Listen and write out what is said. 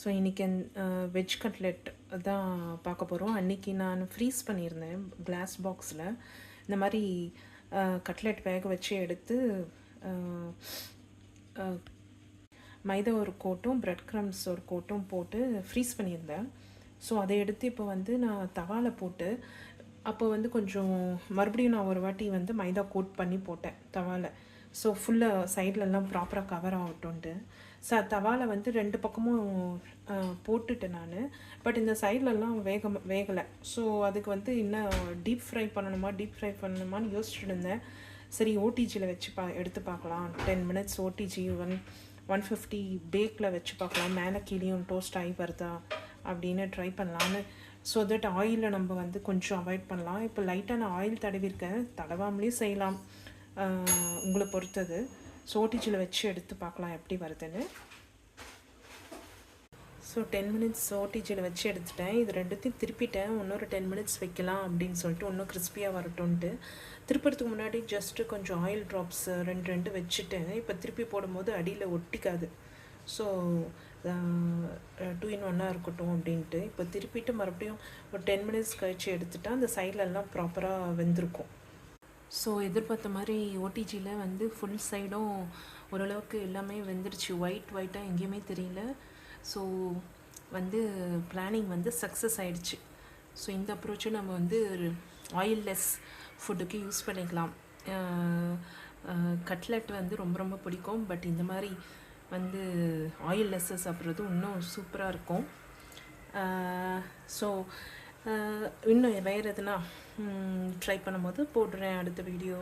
So இன்றைக்கி veg cutlet தான் பார்க்க போகிறோம். அன்றைக்கி நான் ஃப்ரீஸ் பண்ணியிருந்தேன் கிளாஸ் பாக்ஸில். இந்த மாதிரி கட்லெட் வேக வச்சு எடுத்து மைதா ஒரு கோட்டும் பிரெட் க்ரம்ஸ் ஒரு கோட்டும் போட்டு ஃப்ரீஸ் பண்ணியிருந்தேன். ஸோ அதை எடுத்து இப்போ வந்து நான் தவாவில் போட்டு அப்போ வந்து கொஞ்சம் மறுபடியும் நான் ஒரு வாட்டி வந்து மைதா கோட் பண்ணி போட்டேன் தவாவில். ஸோ ஃபுல்லாக சைட்லலாம் ப்ராப்பராக கவர் ஆகட்டும்ன்ட்டு தவாவில் வந்து 2 பக்கமும் போட்டுட்டேன் நான். பட் இந்த சைட்லலாம் வேகலை. ஸோ அதுக்கு வந்து இன்னும் டீப் ஃப்ரை பண்ணணுமான்னு யோசிச்சுட்டு இருந்தேன். சரி ஓடிஜியில் வச்சு எடுத்து பார்க்கலாம். 10 மினிட்ஸ் ஓடிஜி 150 பேக்கில் வச்சு பார்க்கலாம். மேலே கீழேயும் டோஸ்ட் ஆகி வருதா அப்படின்னு ட்ரை பண்ணலான்னு. ஸோ தட் ஆயிலில் நம்ம வந்து கொஞ்சம் அவாய்ட் பண்ணலாம். இப்போ லைட்டாக நான் ஆயில் தடவிருக்கேன், தடவாமலேயும் செய்யலாம், உங்களை பொறுத்தது. ஸோ ஓடிஜியில் வச்சு எடுத்து பார்க்கலாம் எப்படி வருதுன்னு. ஸோ 10 மினிட்ஸ் ஓடிஜியில் வச்சு எடுத்துட்டேன். இது ரெண்டுத்தையும் திருப்பிட்டேன். இன்னொரு 10 மினிட்ஸ் வைக்கலாம் அப்படின்னு சொல்லிட்டு, இன்னும் கிறிஸ்பியாக வரட்டும்ன்ட்டு. திருப்பறதுக்கு முன்னாடி ஜஸ்ட்டு கொஞ்சம் ஆயில் ட்ராப்ஸ் 2 வச்சுட்டேன். இப்போ திருப்பி போடும்போது அடியில் ஒட்டிக்காது. ஸோ 2 in 1 இருக்கட்டும் அப்படின்ட்டு இப்போ திருப்பிட்டு மறுபடியும் ஒரு 10 மினிட்ஸ் கழிச்சு எடுத்துட்டா அந்த சைட்லெல்லாம் ப்ராப்பராக வெந்திருக்கும். ஸோ எதிர்பார்த்த மாதிரி ஓடிஜியில் வந்து ஃபுல் சைடும் ஓரளவுக்கு எல்லாமே வெந்துருச்சு. ஒயிட்டாக எங்கேயுமே தெரியல. ஸோ வந்து பிளானிங் வந்து சக்ஸஸ் ஆகிடுச்சு. ஸோ இந்த அப்ரோச்சும் நம்ம வந்து ஆயில்லெஸ் ஃபுட்டுக்கு யூஸ் பண்ணிக்கலாம். கட்லெட் வந்து ரொம்ப பிடிக்கும். பட் இந்த மாதிரி வந்து ஆயில்லெஸ்ஸை சாப்பிட்றது இன்னும் சூப்பராக இருக்கும். ஸோ இன்னும் வேறு எதுனா ட்ரை பண்ணும்போது போடுறேன் அடுத்த வீடியோ.